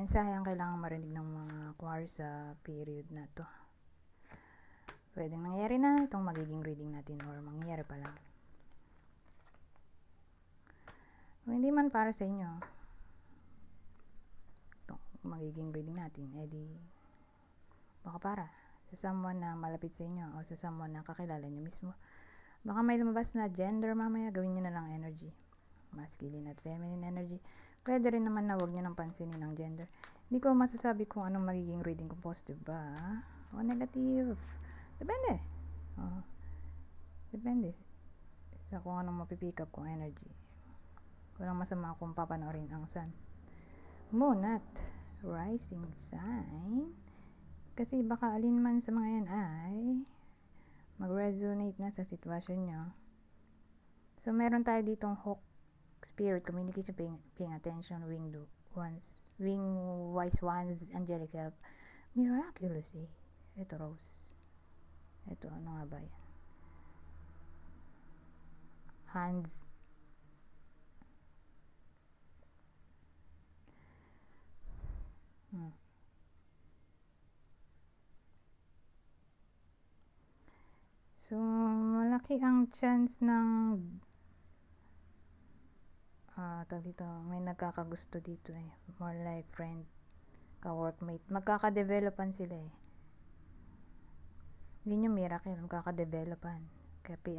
mensahe ang kailangan marinig ng mga Aquarius sa period na to. Pwedeng nangyari na itong magiging reading natin or mangyayari pa lang. Kung hindi man para sa inyo itong magiging reading natin, edi baka para sa someone na malapit sa inyo o sa someone na kakilala nyo mismo. Baka may lumabas na gender mamaya, gawin nyo na lang energy. Masculine at feminine energy. Pwede rin naman na huwag nyo nang pansinin ang gender. Hindi ko masasabi kung anong magiging reading ko, positive ba o negative. Depende. Depende sa kung anong mapipick up kong energy. Walang masama kung papanoorin ang sun, moon at rising sign. Kasi baka alin man sa mga yan ay mag-resonate na sa sitwasyon nyo. So meron tayo ditong hawk spirit, communication, paying attention, winged ones, wise ones, angelic help, miraculously. Ito rose. Ito ano nga ba yan? Hands. So malaki ang chance ng dito, may nagkakagusto dito more like friend, ka-workmate, magkakadevelopan sila yun yung miracle, magkakadevelopan. Kaya pay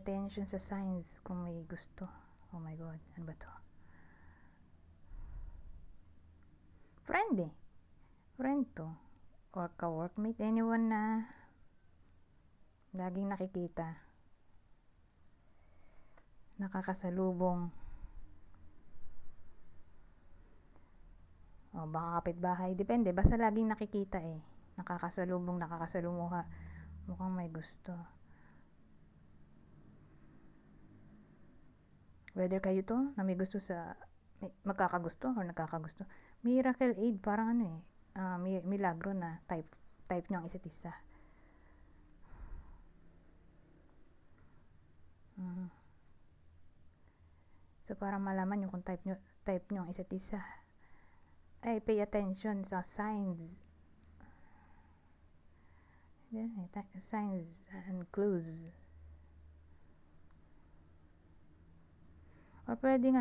attention sa signs kung may gusto. Oh my god, ano ba to? Friend to or ka-workmate, anyone na laging nakikita, nakakasalubong, o baka kapitbahay, depende, basta laging nakikita nakakasalubong, nakakasalumuha, mukhang may gusto. Whether kayo to na may gusto sa magkakagusto or nagkakagusto, miracle aid, parang milagro na type nyo ang isa't isa. So para malaman nyo kung type nyo ang isa't isa, ay pay attention sa signs. Signs and clues. Or pwedeng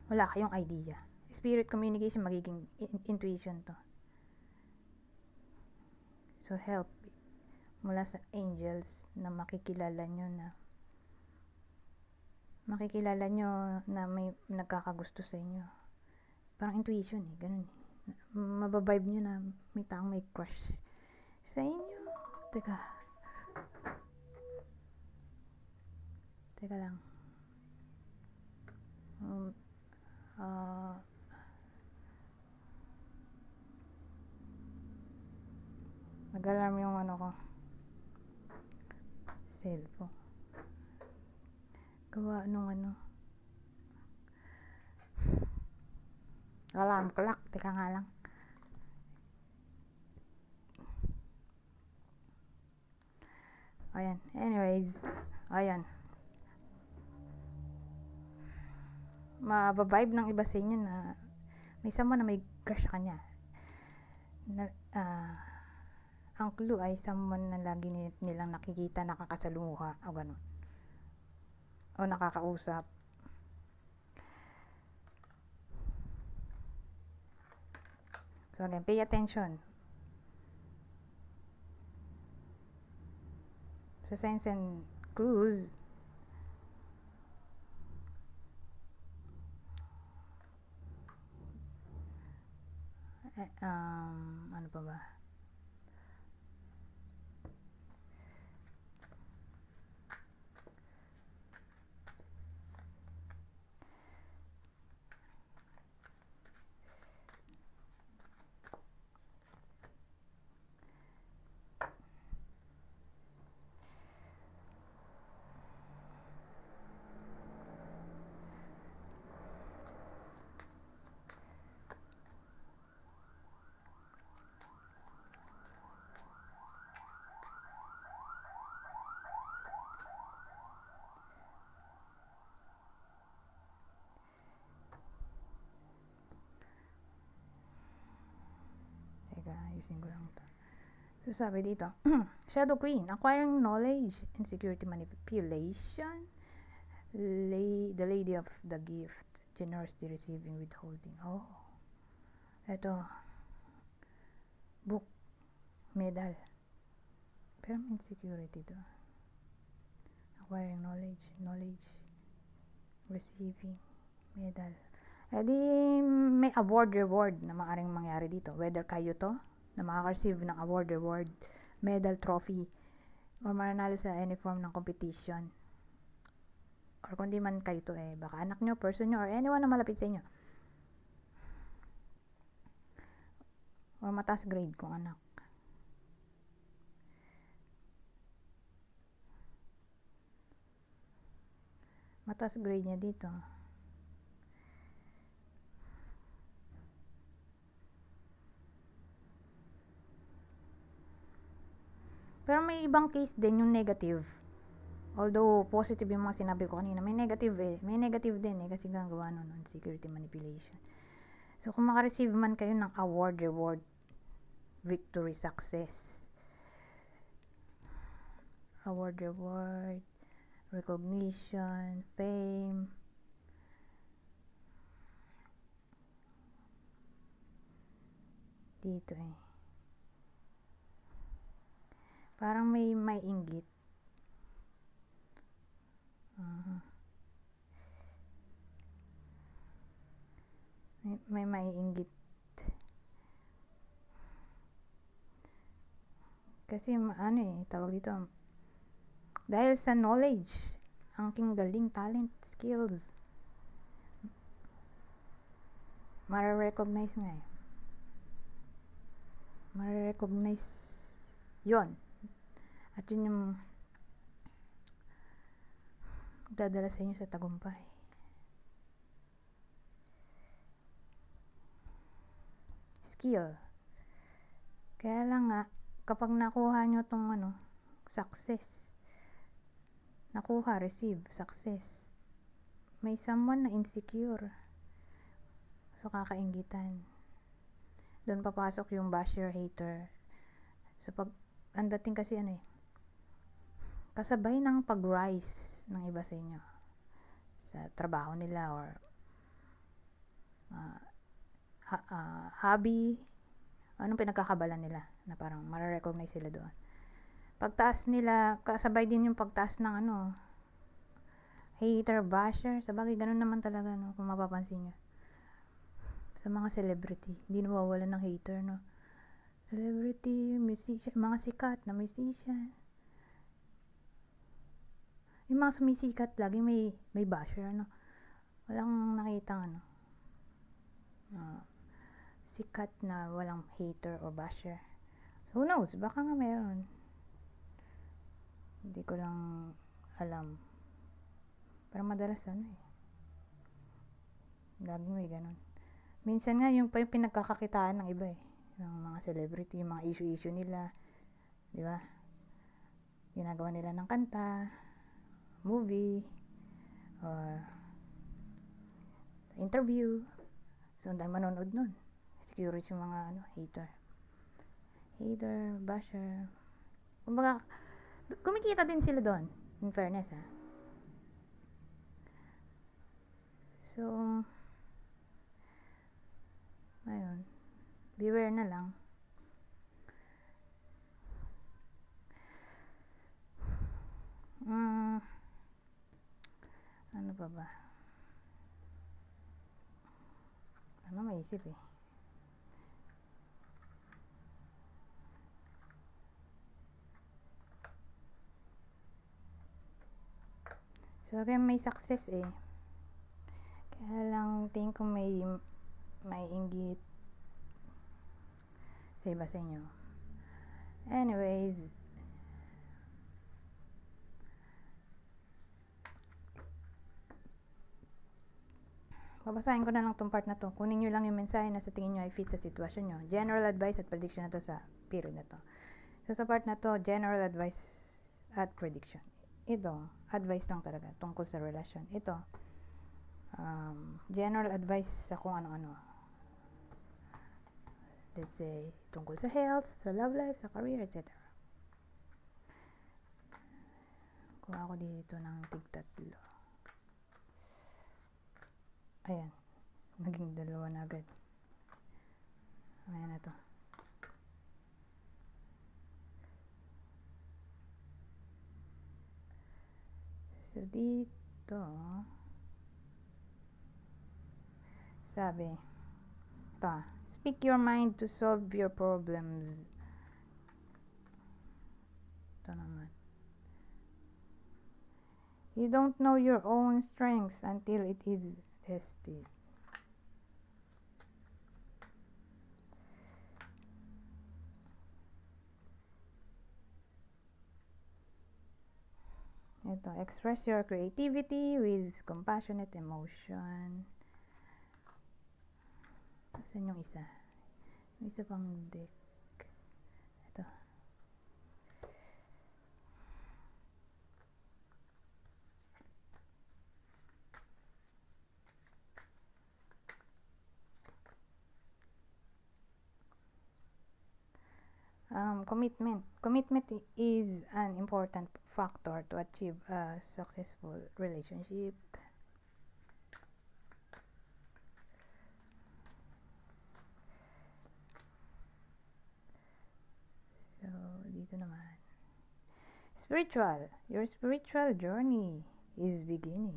wala kayong idea. Spirit communication, magiging intuition to. So help mula sa angels na makikilala nyo na may nagkakagusto sa inyo. Parang intuition ganun mababibe nyo na may taong may crush sa inyo. Teka lang. Nag-alarm yung ko, cellphone. Gawa nung alarm clock. Teka nga lang. Ayan. Anyways. Ayan. Mababibe ng iba sa inyo na may someone na may crush sa kanya. Ang clue ay someone na lagi nilang nakikita, nakakasalumuha o gano'n. O nakakausap. So again, pay attention sa signs and clues. Ano pa ba? Ayusin ko lang to. So, sabi dito, Shadow Queen, acquiring knowledge, insecurity, manipulation, the lady of the gift, generosity, receiving, withholding. Oh, eto, book, medal. Pero may insecurity to. Acquiring knowledge, receiving, medal. Di may award reward na maaaring mangyari dito, whether kayo to na makaka-receive ng award reward, medal, trophy, or mananalo sa any form ng competition, or kundi man kayo to baka anak nyo, person nyo, or anyone na malapit sa inyo, or mataas grade kung anak. Mataas grade niya dito. Pero may ibang case din yung negative. Although positive yung mga sinabi ko kanina, may negative May negative din kasi gagawa nun insecurity, manipulation. So kung makareceive man kayo ng award, reward, victory, success, award, reward, recognition, fame, dito parang may inggit. May maiinggit. Kasi tawag dito, dahil sa knowledge, ang king galing, talent, skills, mare-recognize nga mare-recognize yon. At yun yung dadala sa inyo sa tagumpay. Skill. Kaya lang nga, kapag nakuha nyo tong success, nakuha, receive, success, may someone na insecure. So, kakainggitan. Doon papasok yung basher, hater. So, ang dating kasi kasabay ng pag-rise ng iba sa inyo sa trabaho nila or hobby, anong pinagkakabalan nila na parang mare-recognize sila doon. Pagtaas nila, kasabay din yung pagtaas ng hater, basher. Sabagay, ganun naman talaga kung mapapansin nyo. Sa mga celebrity, hindi nawawala ng hater, celebrity, musician, mga sikat na musician. Yung mga sumisikat, lagi may basher, Walang nakitang, sikat na walang hater or basher. So, who knows? Baka nga meron. Hindi ko lang alam. Pero madalas lagi may ganun. Minsan nga yung pinagkakakitaan ng iba ng mga celebrity, yung mga issue nila, di ba? Ginagawa nila ng kanta, movie, or interview. So, ang dami manonood nun. Security yung mga hater, basher. Kumbaga, kumikita din sila doon, in fairness So, ayun, beware na lang. Ano pa ba? Maisip So, kaya may success kaya lang tingin ko may inggit sa iba sa inyo. Anyways, babasahin ko na lang tong part na to. Kunin nyo lang yung mensahe na sa tingin nyo ay fit sa sitwasyon nyo. General advice at prediction na to sa period na to. So, sa part na to, general advice at prediction. Ito, advice lang talaga tungkol sa relasyon. Ito, general advice sa kung ano-ano. let's say, tungkol sa health, sa love life, sa career, etc. Kuha ako dito ng tig-tatlo. Ayan. Naging 2 na agad. Ayan na to. So, dito, sabi, ito, speak your mind to solve your problems. Ito naman. You don't know your own strengths until it is tested. Ito, express your creativity with compassionate emotion. Saan yung isa? Yung isa pang deck. Ito. Commitment. Commitment is an important factor to achieve a successful relationship. So, dito naman. Spiritual. Your spiritual journey is beginning.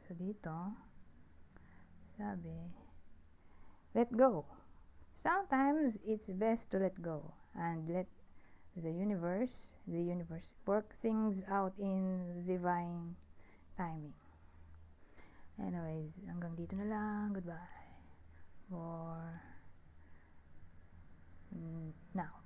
So, dito, sabi, let go. Sometimes it's best to let go and let the universe work things out in divine timing. Anyways, hanggang dito na lang. Goodbye for now.